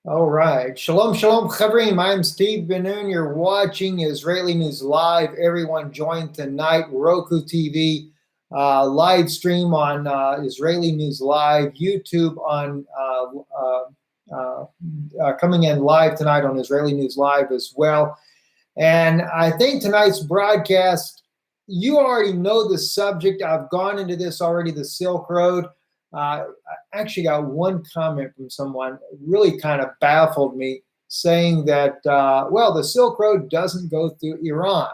All right. Shalom, shalom, chavrim. I'm Steve Ben-Nun. You're watching Israeli News Live. Everyone join tonight. Roku TV, live stream on Israeli News Live. YouTube on coming in live tonight on Israeli News Live as well. And I think tonight's broadcast, you already know the subject. I've gone into this already, the Silk Road. I actually got one comment from someone really kind of baffled me, saying that, well, the Silk Road doesn't go through Iran.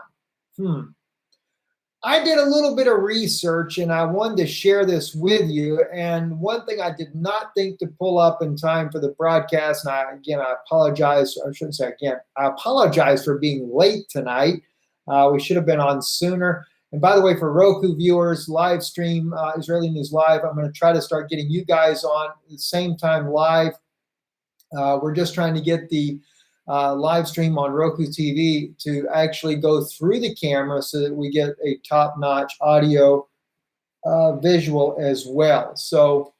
I did a little bit of research and I wanted to share this with you. And one thing I did not think to pull up in time for the broadcast, and I apologize. I shouldn't say again. I apologize for being late tonight. We should have been on sooner. And by the way, for Roku viewers, live stream Israeli News Live, I'm going to try to start getting you guys on at the same time live. We're just trying to get the live stream on Roku TV to actually go through the camera so that we get a top-notch audio visual as well. So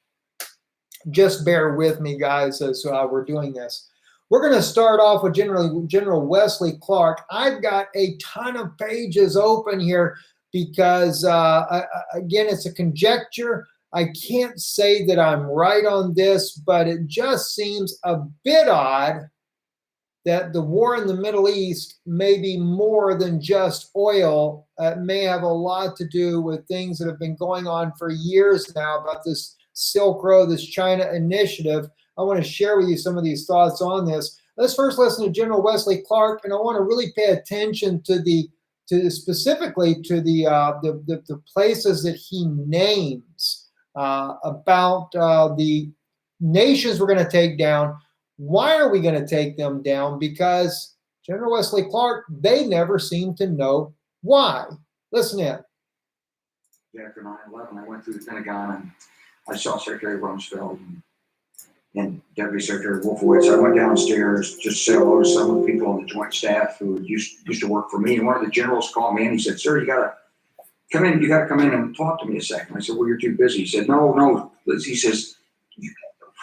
just bear with me, guys, as we're doing this. We're going to start off with General Wesley Clark. I've got a ton of pages open here because, again, it's a conjecture. I can't say that I'm right on this, but it just seems a bit odd that the war in the Middle East may be more than just oil. It may have a lot to do with things that have been going on for years now about this Silk Road, this China initiative. I want to share with you some of these thoughts on this. Let's first listen to General Wesley Clark, and I want to really pay attention to specifically to the places that he names about the nations we're going to take down. Why are we going to take them down? Because General Wesley Clark, they never seem to know why. Listen in. After 9/11, I went through the Pentagon and I saw Secretary Rumsfeld and Deputy Secretary Wolfowitz. I went downstairs just to say hello to some of the people on the Joint Staff who used to work for me. And one of the generals called me and he said, "Sir, you got to come in. You got to come in and talk to me a second." I said, "Well, you're too busy." He said, No. He says,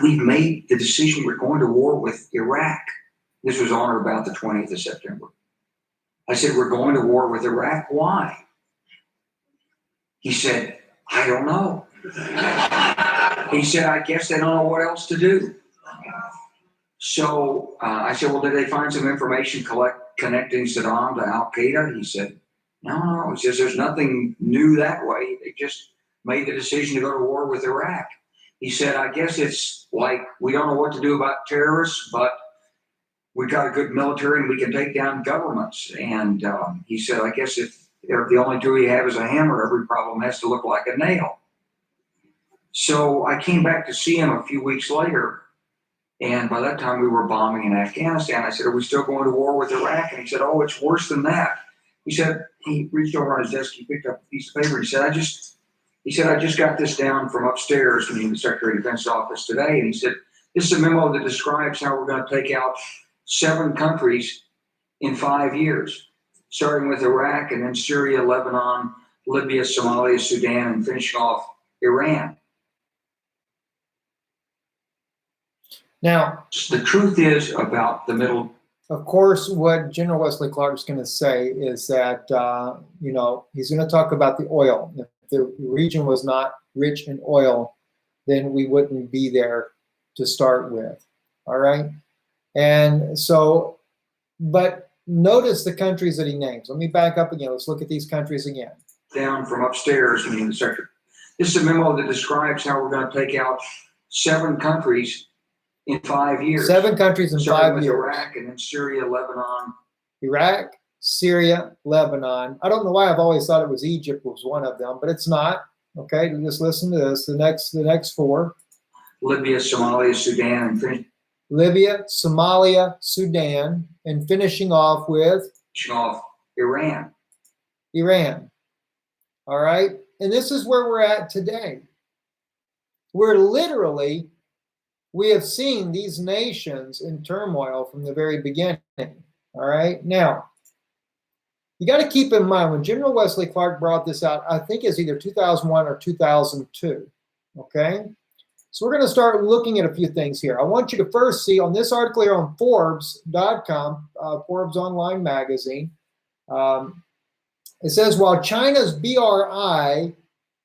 "We've made the decision. We're going to war with Iraq." This was on or about the 20th of September. I said, "We're going to war with Iraq. Why?" He said, "I don't know." He said, "I guess they don't know what else to do." So I said, "Well, did they find some information connecting Saddam to Al Qaeda?" He said, No. He says, "There's nothing new that way. They just made the decision to go to war with Iraq." He said, "I guess it's like we don't know what to do about terrorists, but we've got a good military and we can take down governments." And he said, "I guess if the only tool you have is a hammer, every problem has to look like a nail." So I came back to see him a few weeks later, and by that time we were bombing in Afghanistan. I said, "Are we still going to war with Iraq?" And he said, "Oh, it's worse than that." He said, he reached over on his desk, he picked up a piece of paper, he said, I just got this down from upstairs from the Secretary of Defense office today. And he said, "This is a memo that describes how we're going to take out 7 countries in 5 years, starting with Iraq and then Syria, Lebanon, Libya, Somalia, Sudan, and finishing off Iran." Now, the truth is about the Middle. Of course, what General Wesley Clark is going to say is that, he's going to talk about the oil. If the region was not rich in oil, then we wouldn't be there to start with. All right. And so, but notice the countries that he names. Let me back up again. Let's look at these countries again. Down from upstairs from the Secretary. This is a memo that describes how we're going to take out 7 countries in 5 years. 7 countries in 5 years. Iraq and then Syria, Lebanon. Iraq, Syria, Lebanon. I don't know why I've always thought it was Egypt was one of them, but it's not. Okay, just listen to this. The next 4. Libya, Somalia, Sudan, and Libya, Somalia, Sudan, and finishing off with Iran. Iran. All right, and this is where we're at today. We have seen these nations in turmoil from the very beginning. All right. Now, you got to keep in mind when General Wesley Clark brought this out, I think it's either 2001 or 2002. Okay. So we're going to start looking at a few things here. I want you to first see on this article here on Forbes.com, Forbes Online Magazine, it says, while China's BRI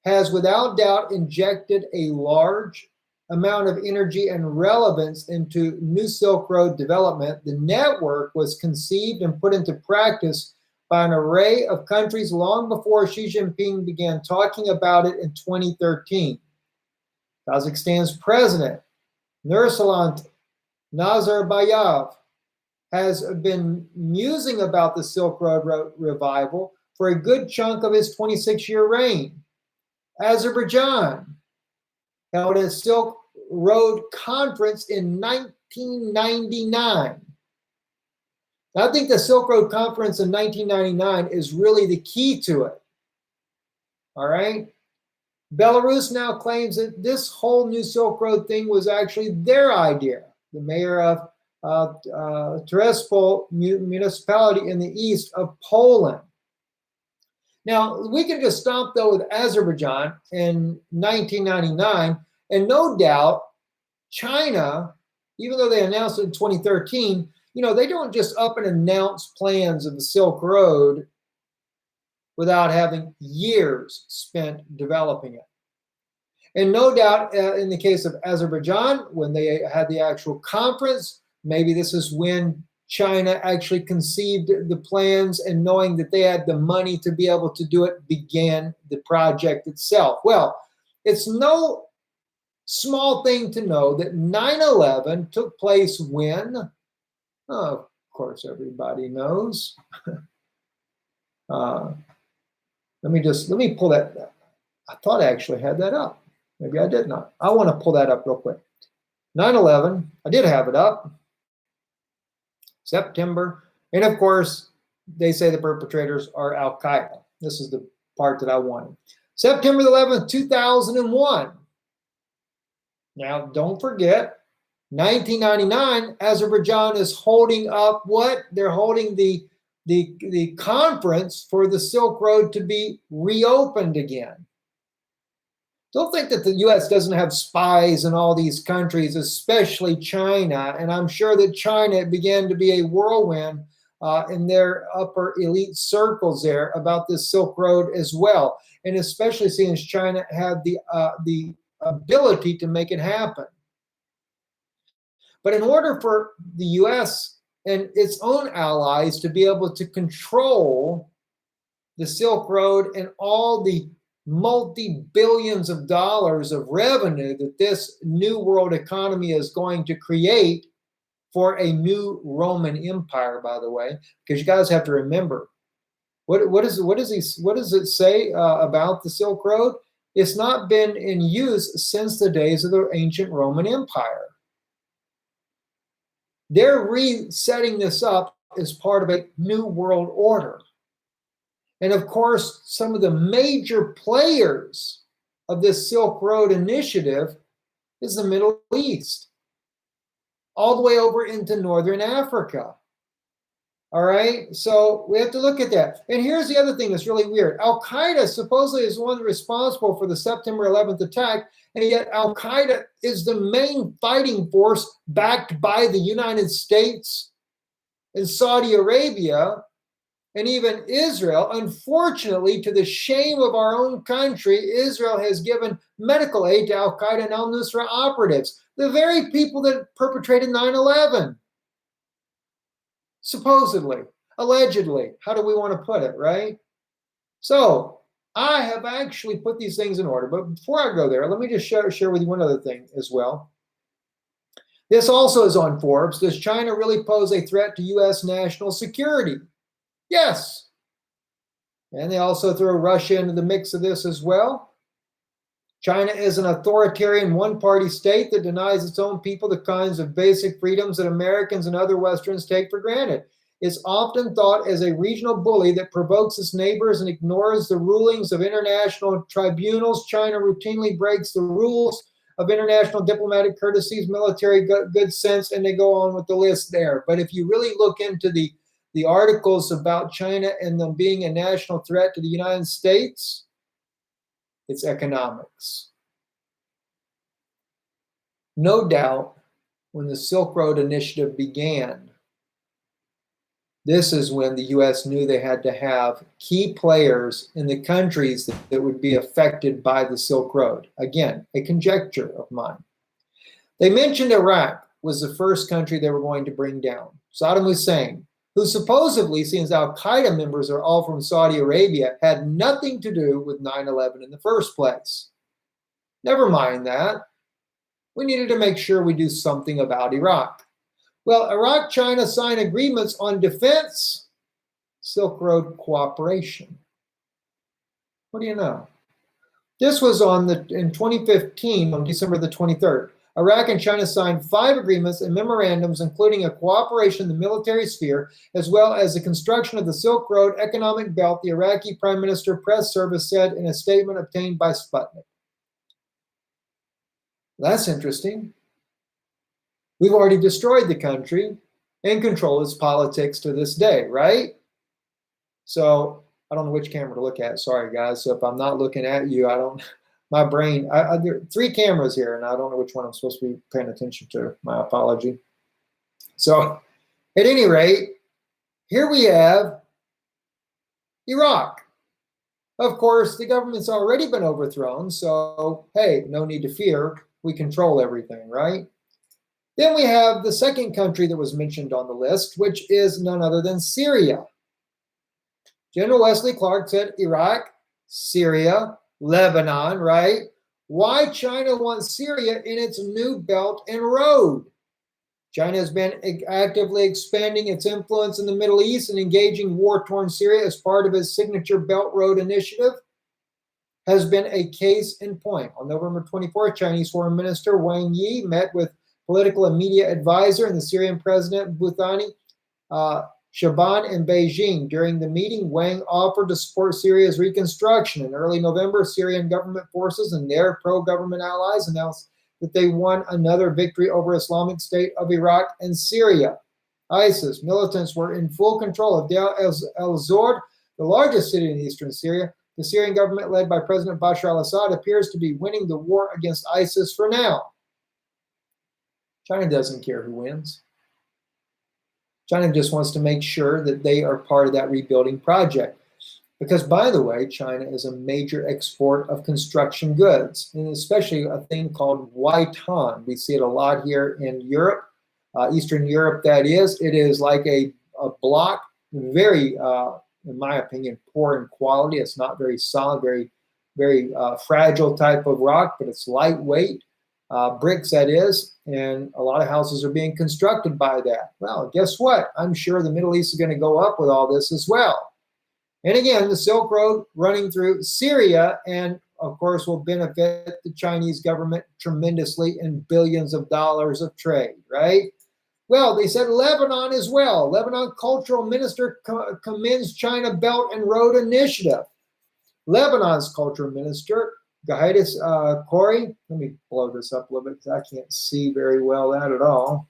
has without doubt injected a large amount of energy and relevance into New Silk Road development, the network was conceived and put into practice by an array of countries long before Xi Jinping began talking about it in 2013. Kazakhstan's president, Nursultan Nazarbayev, has been musing about the Silk Road revival for a good chunk of his 26-year reign. Azerbaijan held a Silk Road conference in 1999. I think the Silk Road conference in 1999 is really the key to it. All right? Belarus now claims that this whole New Silk Road thing was actually their idea. The mayor of Tiraspol municipality in the east of Poland. Now, we can just stop, though, with Azerbaijan in 1999, and no doubt China, even though they announced it in 2013, they don't just up and announce plans of the Silk Road without having years spent developing it. And no doubt in the case of Azerbaijan, when they had the actual conference, maybe this is when China actually conceived the plans, and knowing that they had the money to be able to do it, began the project itself. Well, it's no small thing to know that 9/11 took place when, of course, everybody knows. Let me pull that. I thought I actually had that up. Maybe I did not. I want to pull that up real quick. 9/11, I did have it up. September. And of course, they say the perpetrators are Al-Qaeda. This is the part that I wanted. September 11th, 2001. Now, don't forget, 1999, Azerbaijan is holding up what? They're holding the conference for the Silk Road to be reopened again. Don't think that the U.S. doesn't have spies in all these countries, especially China. And I'm sure that China began to be a whirlwind in their upper elite circles there about this Silk Road as well. And especially since China had the ability to make it happen. But in order for the U.S. and its own allies to be able to control the Silk Road and all the multi-billions of dollars of revenue that this new world economy is going to create for a new Roman Empire, by the way, because you guys have to remember, what does it say about the Silk Road? It's not been in use since the days of the ancient Roman Empire. They're resetting this up as part of a new world order. And of course, some of the major players of this Silk Road initiative is the Middle East, all the way over into Northern Africa. All right, so we have to look at that. And here's the other thing that's really weird. Al-Qaeda supposedly is one responsible for the September 11th attack, and yet Al-Qaeda is the main fighting force backed by the United States and Saudi Arabia, and even Israel. Unfortunately, to the shame of our own country, Israel has given medical aid to Al-Qaeda and al-Nusra operatives, the very people that perpetrated 9/11. Supposedly, allegedly, how do we want to put it, right? So I have actually put these things in order, but before I go there, let me just share with you one other thing as well. This also is on Forbes. Does China really pose a threat to U.S. national security? Yes. And they also throw Russia into the mix of this as well. China is an authoritarian one-party state that denies its own people the kinds of basic freedoms that Americans and other Westerns take for granted. It's often thought as a regional bully that provokes its neighbors and ignores the rulings of international tribunals. China routinely breaks the rules of international diplomatic courtesies, military good sense, and they go on with the list there. But if you really look into the articles about China and them being a national threat to the United States, it's economics. No doubt, when the Silk Road Initiative began, this is when the U.S. knew they had to have key players in the countries that would be affected by the Silk Road. Again, a conjecture of mine. They mentioned Iraq was the first country they were going to bring down. Saddam Hussein, who supposedly, since Al-Qaeda members are all from Saudi Arabia, had nothing to do with 9/11 in the first place. Never mind that. We needed to make sure we do something about Iraq. Well, Iraq-China signed agreements on defense, Silk Road cooperation. What do you know? This was in 2015, on December the 23rd. Iraq and China signed 5 agreements and memorandums, including a cooperation in the military sphere, as well as the construction of the Silk Road economic belt, the Iraqi Prime Minister Press Service said in a statement obtained by Sputnik. That's interesting. We've already destroyed the country and control its politics to this day, right? So I don't know which camera to look at. Sorry, guys. So if I'm not looking at you, my brain, there are 3 cameras here, and I don't know which one I'm supposed to be paying attention to. My apology. So at any rate, here we have Iraq. Of course, the government's already been overthrown, so hey, no need to fear. We control everything, right? Then we have the second country that was mentioned on the list, which is none other than Syria. General Wesley Clark said Iraq, Syria, Lebanon, right? Why China wants Syria in its new Belt and Road? China has been actively expanding its influence in the Middle East and engaging war-torn Syria as part of its signature Belt Road initiative has been a case in point. On November 24th, Chinese Foreign Minister Wang Yi met with political and media advisor and the Syrian President Bouthani Shaban in Beijing. During the meeting, Wang offered to support Syria's reconstruction. In early November, Syrian government forces and their pro-government allies announced that they won another victory over Islamic State of Iraq and Syria. ISIS militants were in full control of Deir el-Zor, the largest city in eastern Syria. The Syrian government, led by President Bashar al-Assad, appears to be winning the war against ISIS for now. China doesn't care who wins. China just wants to make sure that they are part of that rebuilding project. Because, by the way, China is a major export of construction goods, and especially a thing called White-Han. We see it a lot here in Europe, Eastern Europe, that is. It is like a block, very, in my opinion, poor in quality. It's not very solid, very fragile type of rock, but it's lightweight. Bricks, that is, and a lot of houses are being constructed by that. Well, guess what? I'm sure the Middle East is going to go up with all this as well. And again, the Silk Road running through Syria, and of course will benefit the Chinese government tremendously in billions of dollars of trade, right? Well, they said Lebanon as well. Lebanon Cultural Minister commends China Belt and Road Initiative. Lebanon's Cultural Minister, Gahidis Khoury, let me blow this up a little bit because I can't see very well that at all.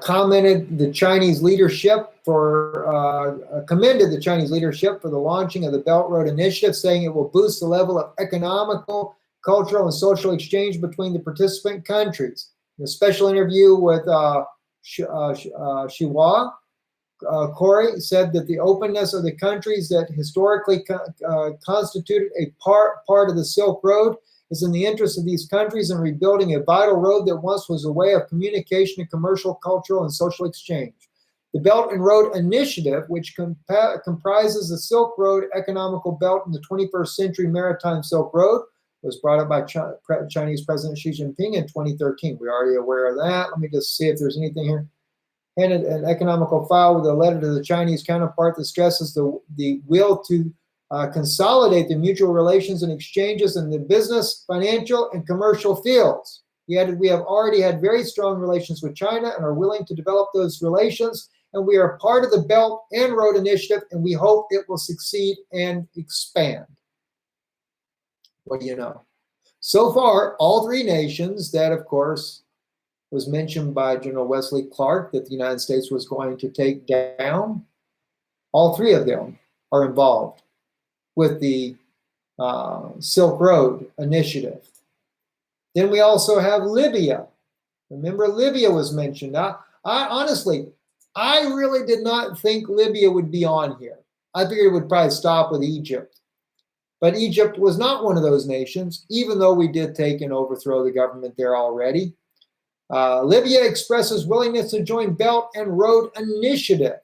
Commended the Chinese leadership commended the Chinese leadership for the launching of the Belt Road Initiative, saying it will boost the level of economical, cultural, and social exchange between the participant countries. In a special interview with Xinhua, Khoury said that the openness of the countries that historically constituted a part of the Silk Road is in the interest of these countries in rebuilding a vital road that once was a way of communication and commercial, cultural, and social exchange. The Belt and Road Initiative, which comprises the Silk Road economical belt in the 21st century maritime Silk Road, was brought up by Chinese President Xi Jinping in 2013. We're already aware of that. Let me just see if there's anything here. Handed an economical file with a letter to the Chinese counterpart that stresses the will to consolidate the mutual relations and exchanges in the business, financial, and commercial fields. He added, we have already had very strong relations with China and are willing to develop those relations, and we are part of the Belt and Road Initiative, and we hope it will succeed and expand. What do you know? So far, all 3 nations that, of course, was mentioned by General Wesley Clark that the United States was going to take down, all 3 of them are involved with the Silk Road Initiative. Then we also have Libya. Remember, Libya was mentioned. I honestly, I really did not think Libya would be on here. I figured it would probably stop with Egypt. But Egypt was not one of those nations, even though we did take and overthrow the government there already. Libya expresses willingness to join Belt and Road Initiative.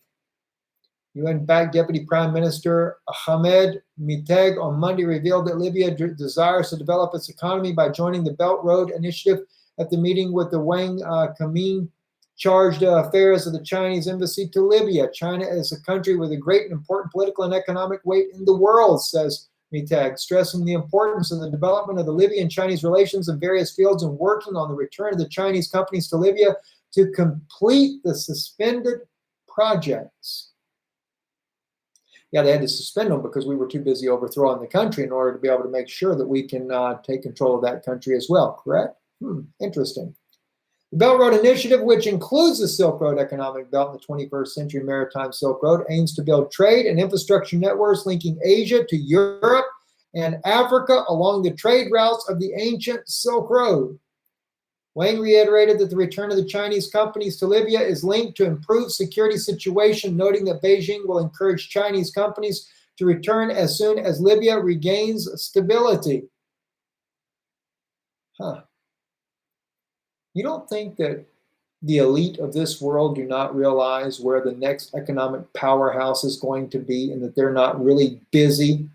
UN-backed Deputy Prime Minister Ahmed Miteg on Monday revealed that Libya desires to develop its economy by joining the Belt Road Initiative at the meeting with the Wang Kamin charged affairs of the Chinese embassy to Libya. China is a country with a great and important political and economic weight in the world, says Miteg, stressing the importance of the development of the Libyan-Chinese relations in various fields and working on the return of the Chinese companies to Libya to complete the suspended projects. Yeah, they had to suspend them because we were too busy overthrowing the country in order to be able to make sure that we can take control of that country as well, correct? Interesting. The Belt Road Initiative, which includes the Silk Road economic belt in the 21st century maritime Silk Road, aims to build trade and infrastructure networks linking Asia to Europe and Africa along the trade routes of the ancient Silk Road. Wang reiterated that the return of the Chinese companies to Libya is linked to improved security situation, noting that Beijing will encourage Chinese companies to return as soon as Libya regains stability. You don't think that the elite of this world do not realize where the next economic powerhouse is going to be, and that they're not really busy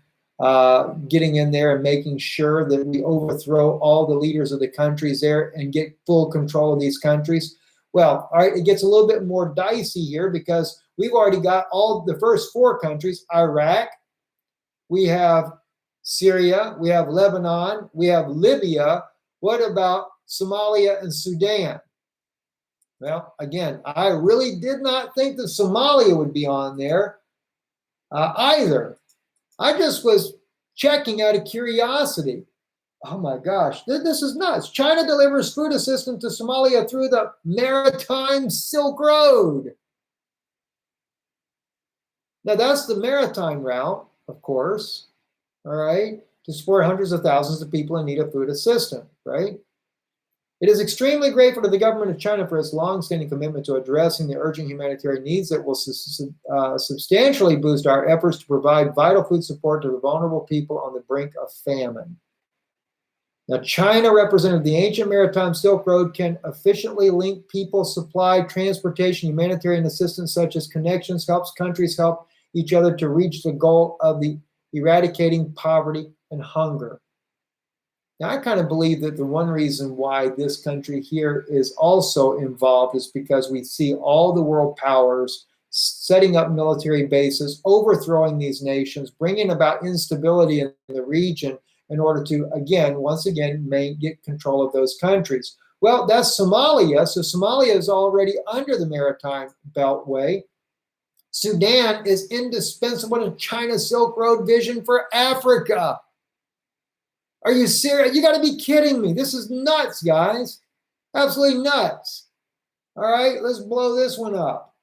getting in there and making sure that we overthrow all the leaders of the countries there and get full control of these countries? Well, all right, it gets a little bit more dicey here because we've already got all the first four countries: Iraq, we have Syria, we have Lebanon, we have Libya. What about Somalia and Sudan? Well, again, I really did not think that Somalia would be on there either. I just was checking out of curiosity. Oh my gosh, this is nuts. China delivers food assistance to Somalia through the maritime Silk Road. Now, that's the maritime route, of course, all right, to support hundreds of thousands of people in need of food assistance, right? It is extremely grateful to the government of China for its long-standing commitment to addressing the urgent humanitarian needs that will substantially boost our efforts to provide vital food support to the vulnerable people on the brink of famine. Now, China, representing the ancient maritime Silk Road, can efficiently link people, supply, transportation, humanitarian assistance, such as connections, helps countries help each other to reach the goal of the eradicating poverty and hunger. Now, I kind of believe that the one reason why this country here is also involved is because we see all the world powers setting up military bases, overthrowing these nations, bringing about instability in the region in order to, once again, get control of those countries. Well, that's Somalia. So Somalia is already under the maritime beltway. Sudan is indispensable to China's Silk Road vision for Africa. Are you serious? You got to be kidding me. This is nuts, guys. Absolutely nuts. All right, let's blow this one up.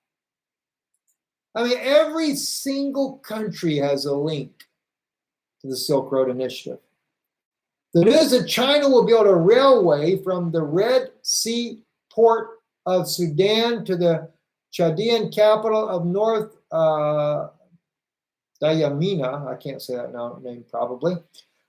I mean, every single country has a link to the Silk Road Initiative. The news that China will build a railway from the Red Sea port of Sudan to the Chadian capital of North Dayamina, I can't say that name probably,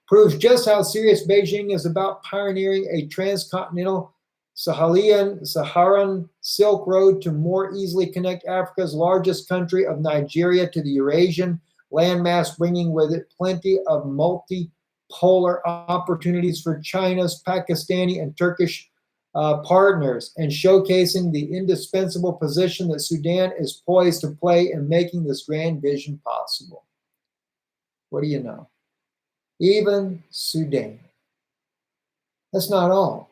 proves just how serious Beijing is about pioneering a transcontinental Saharan Silk Road to more easily connect Africa's largest country of Nigeria to the Eurasian landmass, bringing with it plenty of multipolar opportunities for China's Pakistani and Turkish partners, and showcasing the indispensable position that Sudan is poised to play in making this grand vision possible. What do you know? Even Sudan. That's not all.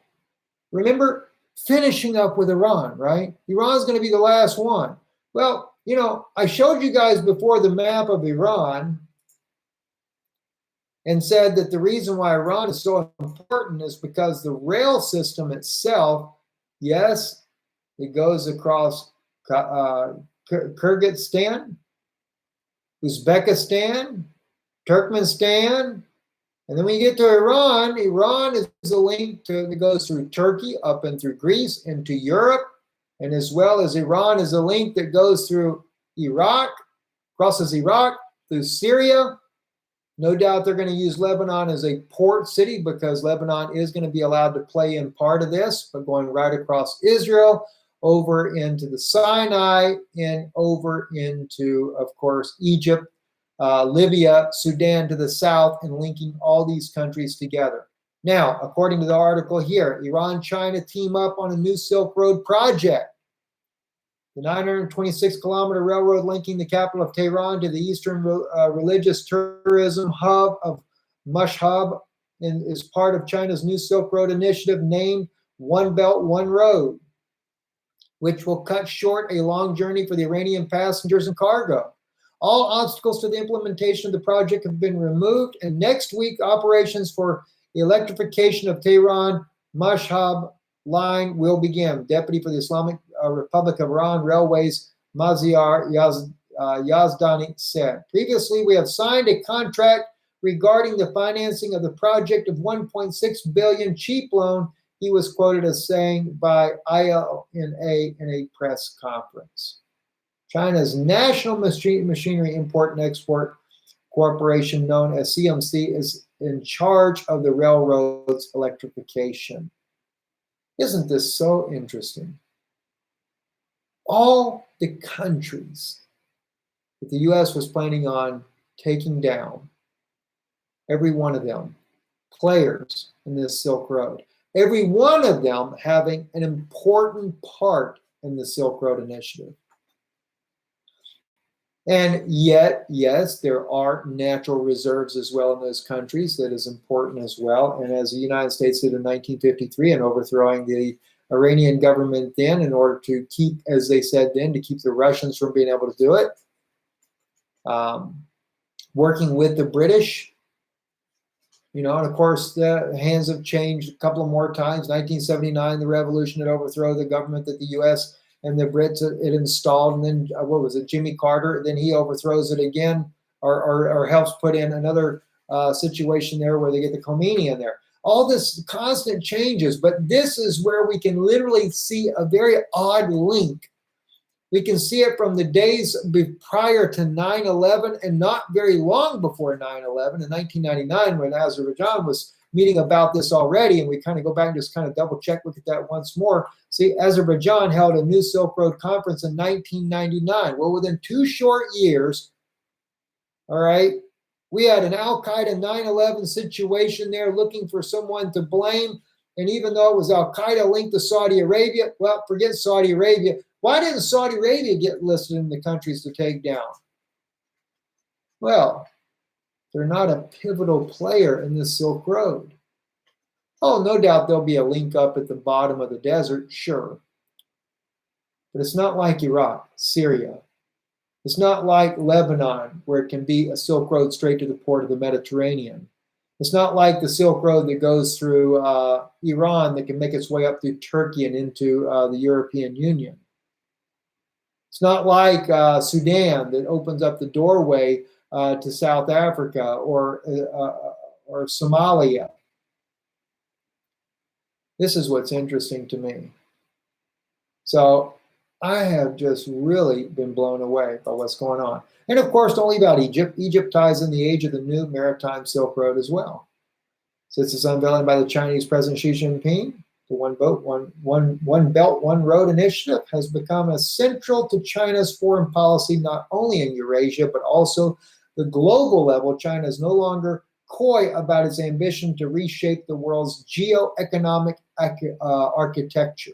Remember, finishing up with Iran, right? Iran's going to be the last one. Well, you know, I showed you guys before the map of Iran and said that the reason why Iran is so important is because the rail system itself, yes, it goes across Kyrgyzstan, Uzbekistan, Turkmenistan, And then when you get to Iran, Iran is a link that goes through Turkey, up and through Greece, into Europe, and as well as Iran is a link that goes through Iraq, crosses Iraq, through Syria. No doubt they're going to use Lebanon as a port city because Lebanon is going to be allowed to play in part of this, but going right across Israel, over into the Sinai, and over into, of course, Egypt, Libya, Sudan to the south, and linking all these countries together. Now, according to the article here, Iran and China team up on a new Silk Road project. The 926-kilometer railroad linking the capital of Tehran to the eastern religious tourism hub of Mashhad is part of China's new Silk Road initiative named One Belt, One Road, which will cut short a long journey for the Iranian passengers and cargo. All obstacles to the implementation of the project have been removed, and next week operations for the electrification of Tehran Mashhad line will begin. Deputy for the Islamic Republic of Iran Railways, Maziar Yazdani said. Previously, we have signed a contract regarding the financing of the project of 1.6 billion cheap loan, he was quoted as saying by ILNA in a press conference. China's National Machinery Import and Export Corporation, known as CMC, is in charge of the railroad's electrification. Isn't this so interesting? All the countries that the U.S. was planning on taking down, every one of them, players in this Silk Road, every one of them having an important part in the Silk Road initiative. And yet, yes, there are natural reserves as well in those countries that is important as well. And as the United States did in 1953 in overthrowing the Iranian government then in order to keep, as they said then, to keep the Russians from being able to do it. Working with the British, and of course the hands have changed a couple of more times. 1979, the revolution had overthrown the government that the U.S. and the Brits it installed, and then what was it, Jimmy Carter? Then he overthrows it again, or helps put in another situation there where they get the Khomeini in there. All this constant changes, but this is where we can literally see a very odd link. We can see it from the days prior to 9/11 and not very long before 9/11 in 1999 when Azerbaijan was meeting about this already, and we kind of go back and just kind of double check, look at that once more. See, Azerbaijan held a new Silk Road conference in 1999. Well, within 2 short years, all right, we had an Al-Qaeda 9/11 situation there looking for someone to blame. And even though it was Al-Qaeda linked to Saudi Arabia, well, forget Saudi Arabia. Why didn't Saudi Arabia get listed in the countries to take down? Well, they're not a pivotal player in the Silk Road. Oh, no doubt there'll be a link up at the bottom of the desert, sure. But it's not like Iraq, Syria. It's not like Lebanon, where it can be a Silk Road straight to the port of the Mediterranean. It's not like the Silk Road that goes through Iran that can make its way up through Turkey and into the European Union. It's not like Sudan that opens up the doorway to South Africa or Somalia. This is what's interesting to me. So I have just really been blown away by what's going on. And of course, don't leave out Egypt. Egypt ties in the age of the new maritime Silk Road as well. Since its unveiling by the Chinese President Xi Jinping, the One Belt, One Road initiative has become essential to China's foreign policy, not only in Eurasia, but also the global level. China is no longer coy about its ambition to reshape the world's geo-economic architecture.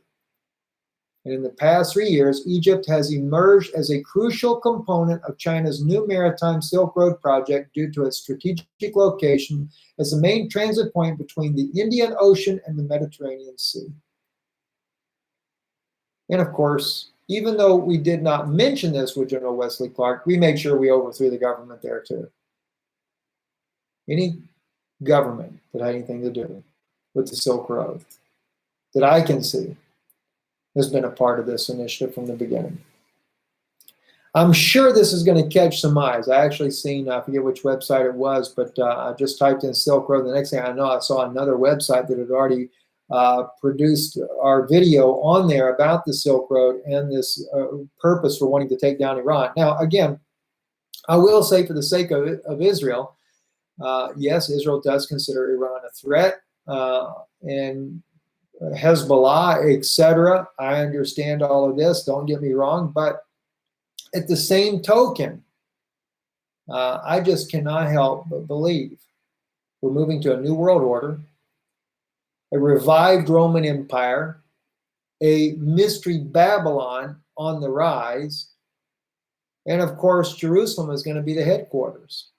And in the past 3 years, Egypt has emerged as a crucial component of China's new maritime Silk Road project due to its strategic location as the main transit point between the Indian Ocean and the Mediterranean Sea. And of course, even though we did not mention this with General Wesley Clark, we made sure we overthrew the government there too. Any government that had anything to do with the Silk Road that I can see has been a part of this initiative from the beginning. I'm sure this is going to catch some eyes. I actually seen, I forget which website it was, but I just typed in Silk Road. The next thing I know, I saw another website that had already produced our video on there about the Silk Road and this purpose for wanting to take down Iran. Now, again, I will say for the sake of Israel, yes, Israel does consider Iran a threat, and Hezbollah, etc. I understand all of this, don't get me wrong, but at the same token, I just cannot help but believe we're moving to a new world order, a revived Roman Empire, a mystery Babylon on the rise, and of course, Jerusalem is going to be the headquarters.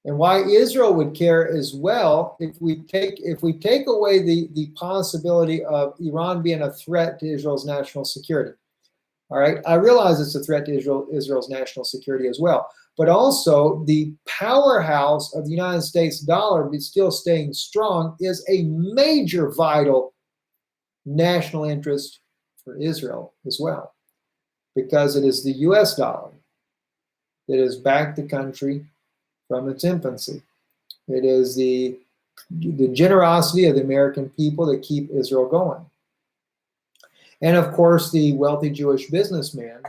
And why Israel would care as well, if we take away the possibility of Iran being a threat to Israel's national security. All right, I realize it's a threat to Israel's national security as well, but also the powerhouse of the United States dollar still staying strong is a major vital national interest for Israel as well, because it is the US dollar that has backed the country from its infancy. It is the generosity of the American people that keep Israel going. And of course, the wealthy Jewish businessmen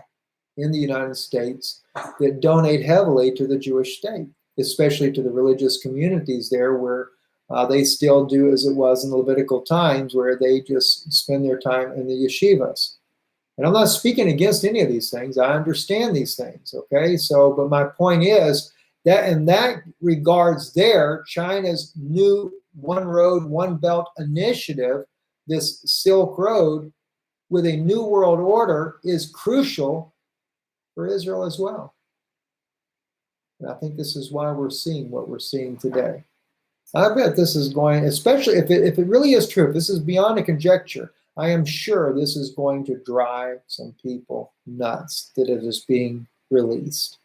in the United States that donate heavily to the Jewish state, especially to the religious communities there, where they still do as it was in the Levitical times, where they just spend their time in the yeshivas. And I'm not speaking against any of these things. I understand these things, okay? So, but my point is that in that regards there, China's new One Road, One Belt initiative, this Silk Road, with a new world order is crucial for Israel as well. And I think this is why we're seeing what we're seeing today. I bet this is going, especially if it really is true, if this is beyond a conjecture, I am sure this is going to drive some people nuts that it is being released.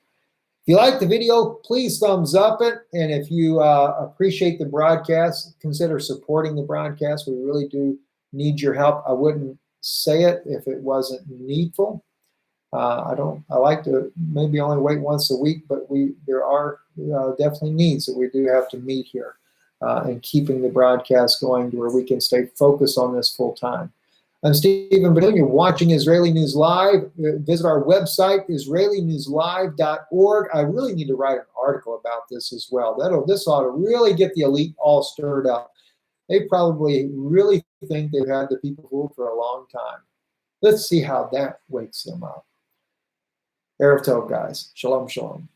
If you like the video, please thumbs up it. And if you appreciate the broadcast, consider supporting the broadcast. We really do need your help. I wouldn't say it if it wasn't needful. I like to maybe only wait once a week, but there are definitely needs that we do have to meet here in keeping the broadcast going to where we can stay focused on this full time. I'm Stephen Badun. You're watching Israeli News Live. Visit our website, israelinewslive.org. I really need to write an article about this as well. This ought to really get the elite all stirred up. They probably really think they've had the people fooled for a long time. Let's see how that wakes them up. Erev Tov, guys. Shalom, shalom.